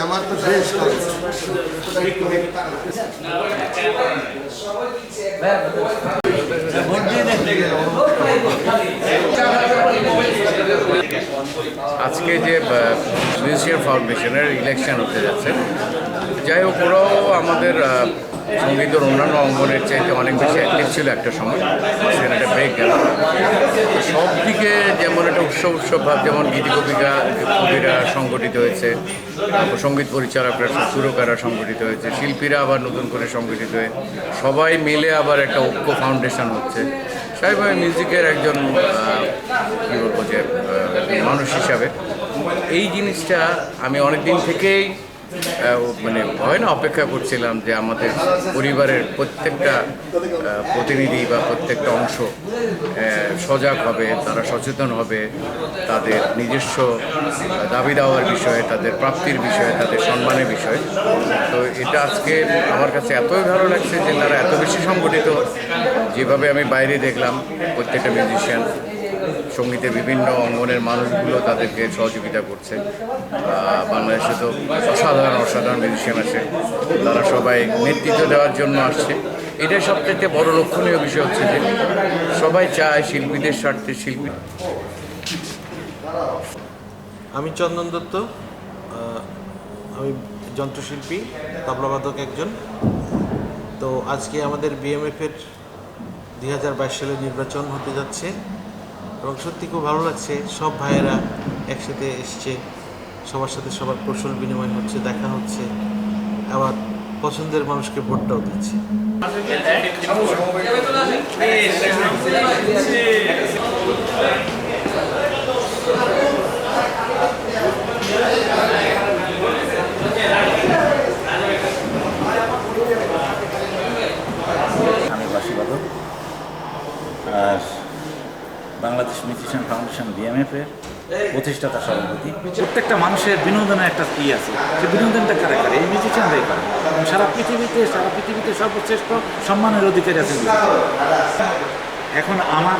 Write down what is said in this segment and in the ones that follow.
আমার তো শেষ আজকে যে মিউজিয়াম ফাউন্ডেশনের ইলেকশন হতে যাচ্ছে, যাই হোক ওরাও আমাদের সঙ্গীতের অন্যান্য অঙ্গনের চাইতে অনেক বেশি অ্যাক্টিভ ছিল একটা সময়, সেখানে একটা ব্রেক গেল। সব দিকে যেমন একটা উৎসব ভাব, যেমন কবিরা সংগঠিত হয়েছে, তারপর সঙ্গীত পরিচালকরা সুরকাররা সংগঠিত হয়েছে, শিল্পীরা আবার নতুন করে সংগঠিত হয়ে সবাই মিলে আবার একটা ঐক্য ফাউন্ডেশন হচ্ছে। স্বাভাবিকভাবে মিউজিকের একজন কী বলবো যে মানুষ হিসাবে এই জিনিসটা আমি অনেক দিন থেকেই মানে হয় না অপেক্ষা করছিলাম যে আমাদের পরিবারের প্রত্যেকটা প্রতিনিধি বা প্রত্যেকটা অংশ সজাগ হবে, তারা সচেতন হবে তাদের নিজস্ব দাবি দেওয়ার বিষয়ে, তাদের প্রাপ্তির বিষয়ে, তাদের সম্মানের বিষয়ে। তো এটা আজকে আমার কাছে এতই ভালো লাগছে যে তারা এত বেশি সংগঠিত। যেভাবে আমি বাইরে দেখলাম প্রত্যেকটা মিউজিশিয়ান, সঙ্গীতের বিভিন্ন অঙ্গনের মানুষগুলো তাদেরকে সহযোগিতা করছে। বাংলাদেশে তো অসাধারণ মিউজিশিয়ান আছে, তারা সবাই নেতৃত্ব দেওয়ার জন্য আসছে। এটাই সবথেকে বড় লক্ষণীয় বিষয় হচ্ছে যে সবাই চায় শিল্পীদের স্বার্থে শিল্পী। আমি চন্দন দত্ত, আমি যন্ত্রশিল্পী, তবলাবাদক একজন। তো আজকে আমাদের বিএমএফের 2022 সালে নির্বাচন হতে যাচ্ছে এবং সত্যি খুব ভালো লাগছে। সব ভাইয়েরা একসাথে এসছে, সবার সাথে সবার কৌশল বিনিময় হচ্ছে, দেখা হচ্ছে, আবার পছন্দের মানুষকে ভোটটাও দিচ্ছে। আমি বাসিবাদক, আর বাংলাদেশ মিউজিশিয়ান ফাউন্ডেশন বিএমএফের প্রতিষ্ঠাতা সভাপতি। প্রত্যেকটা মানুষের বিনোদনের একটা কি আছে, সেই বিনোদনটা কারা করে? এই মিউজিশিয়ানরাই করে। সারা পৃথিবীতে সর্বশ্রেষ্ঠ সম্মানের অধিকারী আছে। এখন আমার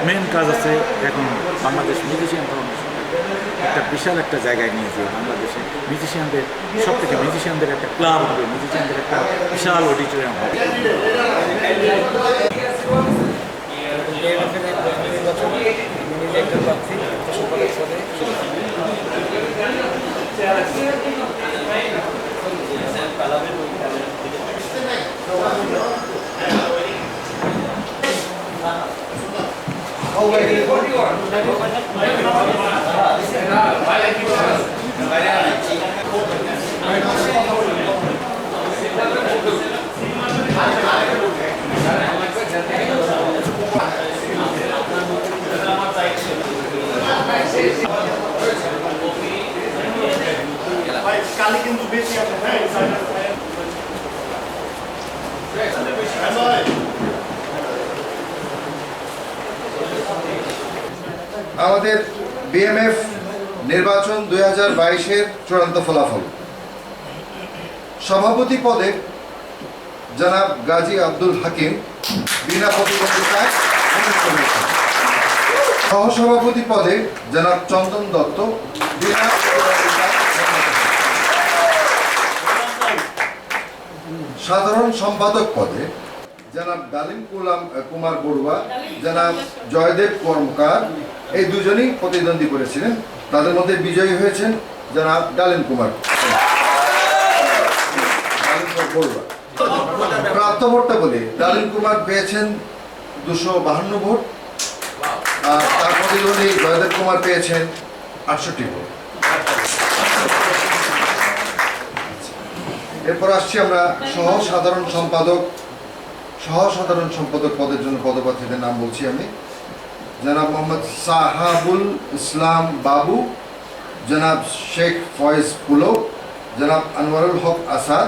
মেন কাজ আছে, এখন বাংলাদেশ মিউজিশিয়ান ফাউন্ডেশন একটা বিশাল একটা জায়গায় নিয়েছে। বাংলাদেশে মিউজিশিয়ানদের সবথেকে মিউজিশিয়ানদের একটা ক্লাব হবে, মিউজিশিয়ানদের একটা বিশাল অডিটোরিয়াম হবে। কালি কিন্তু বেশি আছে। আমাদের বিএমএফ নির্বাচন 2022-এর চূড়ান্ত ফলাফল। সভাপতি পদে জনাব গাজী আব্দুল হাকিম বিনা প্রতিদ্বন্দ্বিতায় মনোনীত হয়েছেন। সহসভাপতি পদে জনাব চন্দন দত্ত বিনা প্রতিদ্বন্দ্বিতায় মনোনীত হয়েছেন। সাধারণ সম্পাদক পদে জনাব ডালিম কুমার বড়ুয়া, জনাব জয়দেব কর্মকার, এই দুজনই প্রতিদ্বন্দ্বী করেছিলেন। তাদের মধ্যে বিজয়ী হয়েছেন জনাব ডালিম কুমার বড়ুয়া। প্রাপ্ত ভোটটা বলি, ডালিম কুমার পেয়েছেন 252 ভোট, আর তার প্রতিদ্বন্দ্বী জয়দেব কুমার পেয়েছেন 68 ভোট। এরপর আসছি আমরা সহ সাধারণ সম্পাদক পদের জন্য পদপ্রার্থীদের নাম বলছি আমি। জনাব মোহাম্মদ সাহাবুল ইসলাম বাবু, জনাব শেখ ফয়েজ পুলক, জনাব আনোয়ারুল হক আসাদ।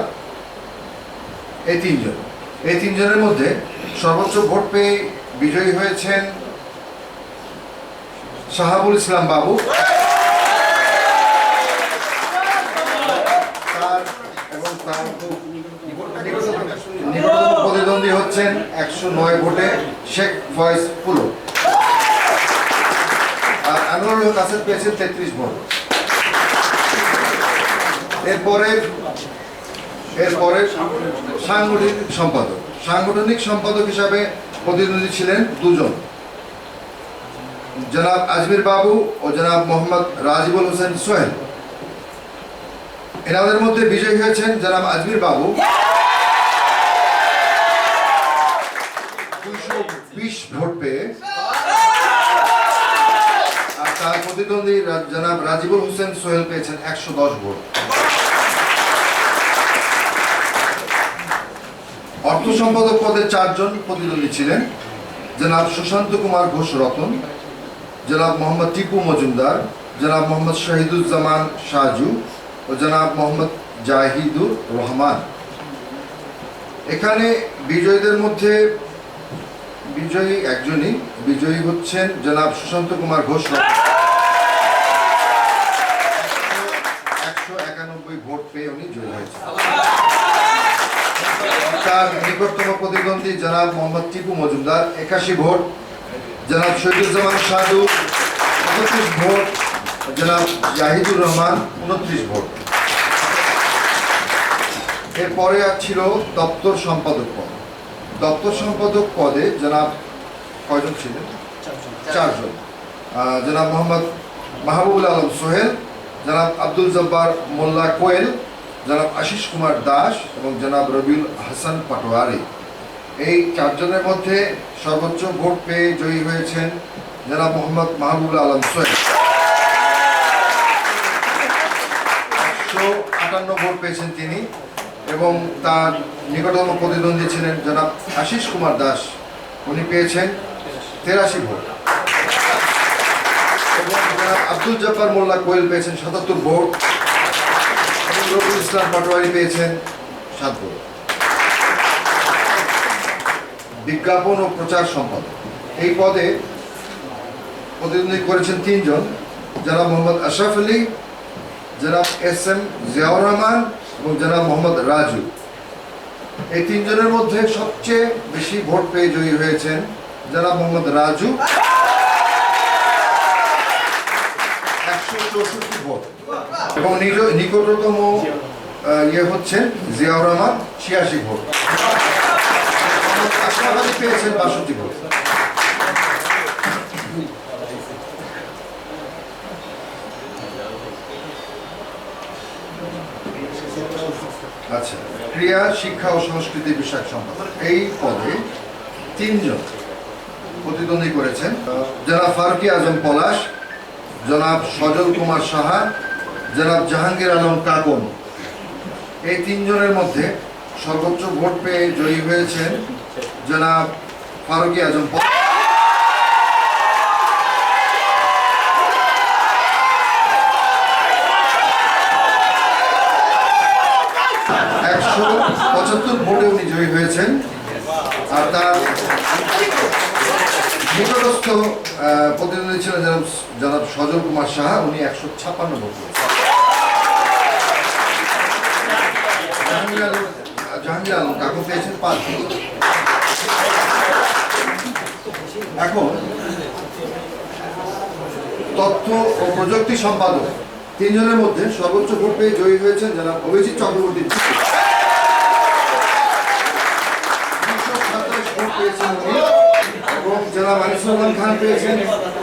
এই তিনজনের মধ্যে সর্বোচ্চ ভোট পেয়ে বিজয়ী হয়েছেন সাহাবুল ইসলাম বাবু। তার নিকটতম প্রতিদ্বন্দ্বী হচ্ছেন 109 ভোটে শেখ ফয়েজ পুলক। আর আনোয়ারুল হক আসাদ পেয়েছেন 33 ভোট। এরপরে সাংগঠনিক সম্পাদক হিসাবে প্রতিদ্বন্দ্বী ছিলেন দুজন, জনাব আজমির বাবু ও জনাব মোহাম্মদ রাজিবুল হোসেন সোহেল। এনাদের মধ্যে বিজয়ী হয়েছেন জনাব আজমির বাবু 220 ভোট পেয়ে, আর তার প্রতিদ্বন্দ্বী জনাব রাজিবুল হোসেন সোহেল পেয়েছেন 110 ভোট। অর্থ সম্পাদক পদে 4 জন প্রতিদ্বন্দ্বী ছিলেন, জনাব সুশান্ত কুমার ঘোষ রতন, জনাব মোহাম্মদ টিপু মজুমদার, জনাব মোহাম্মদ শহীদুজ্জামান সাজু ও জনাব মোহাম্মদ জাহিদুর রহমান। এখানে বিজয়ীদের মধ্যে বিজয়ী হচ্ছেন জনাব সুশান্ত কুমার ঘোষ রতন, 191 ভোট পেয়ে উনি জয়ী হয়েছেন। তার নিকটতম প্রতিদ্বন্দ্বী জনাব মোহাম্মদ টিপু মজুমদার 81 ভোট, জনাব শহীদুজ্জামান সাজু 29 ভোট, জনাব জাহিদুর রহমান 29 ভোট। এরপরে ছিল দপ্তর সম্পাদক পদ। দপ্তর সম্পাদক পদে জনাব কয়জন ছিলেন? 4 জন। জনাব মোহাম্মদ মাহবুবুল আলম সোহেল, জনাব আব্দুল জব্বার মোল্লা কোয়েল, জনাব আশিস কুমার দাস এবং জনাব রবিউল হাসান পাটোয়ারি। এই 4 জনের মধ্যে সর্বোচ্চ ভোট পেয়ে জয়ী হয়েছেন জনাব মোহাম্মদ মাহবুবুল আলম সোহেল, 158 ভোট পেয়েছেন তিনি, এবং তার নিকটতম প্রতিদ্বন্দ্বী ছিলেন জনাব আশিস কুমার দাস, উনি পেয়েছেন 83 ভোট, এবং জনাব আব্দুল জব্বার মোল্লা কোয়েল পেয়েছেন 77 ভোট, এবং রবিউল ইসলাম পাটোয়ারি পেয়েছেন 7 ভোট। বিজ্ঞাপন ও প্রচার সম্পাদক এই পদে প্রতিদ্বন্দ্বী করেছেন 3 জন, জনাব মোহাম্মদ আশরাফ আলী, জনাব SM জিয়াউর রহমান এবং জনাব মোহাম্মদ রাজু। এই 3 জনের মধ্যে সবচেয়ে বেশি ভোট পেয়ে জয়ী হয়েছেন জনাব মোহাম্মদ রাজু, 164 ভোট, এবং নিকটতম হচ্ছেন জিয়াউর রহমান 86 ভোট। আশরাফ আলী পেয়েছেন 62 ভোট। আচ্ছা, ক্রীড়া শিক্ষা ও সংস্কৃতি বিষয়ক সম্পাদক এই পদে 3 জন প্রতিদ্বন্দ্বী করেছেন, জনাব ফারুকি আজম পলাশ, জনাব সজল কুমার সাহা, জনাব জাহাঙ্গীর আলম কাকন। এই 3 জনের মধ্যে সর্বোচ্চ ভোট পেয়ে জয়ী হয়েছেন জনাব ফারুকি আজম পলাশ, 175 ভোটে উনি জয়ী হয়েছেন। আর তার নিকটস্থ প্রতিদ্বন্দ্বী ছিলেন জনাব সজল কুমার সাহা, উনি 156 ভোট পেয়েছেন। জাহাঙ্গীর আলম কাকু পেয়েছেন 5 ভোট। এখন তথ্য ও প্রযুক্তি সম্পাদক 3 জনের মধ্যে সর্বোচ্চ ভোট পেয়ে জয়ী হয়েছেন জনাব অভিজিৎ চক্রবর্তী, 227 ভোট পেয়েছেন উনি, এবং জনাব আনিসুল্লাহ খান পেয়েছেন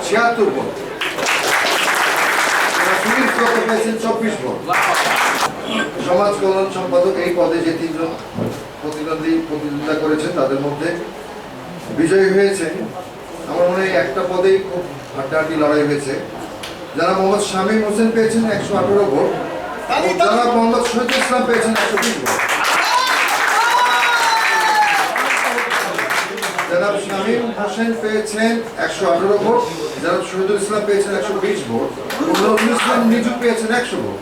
76 ভোট, সুনীল দত্ত পেয়েছেন 24 ভোট। সমাজ কল্যাণ সম্পাদক এই পদে যে 3 জন প্রতিদ্বন্দ্বিতা করেছেন তাদের মধ্যে বিজয়ী হয়েছেন, আমার মনে হয় একটা পদেই খুব হাড্ডাহাড্ডি লড়াই হয়েছে। যারা মোহাম্মদ শামীম হোসেন পেয়েছেন 118 ভোট, জনাব মোহাম্মদ শহীদুল ইসলাম পেয়েছেন 120 ভোট। জনাব শামীম হোসেন পেয়েছেন 118 ভোট। জনাব শহীদুল ইসলাম পেয়েছেন 120 ভোট। নজরুল ইসলাম নিজু পেয়েছেন 100 ভোট।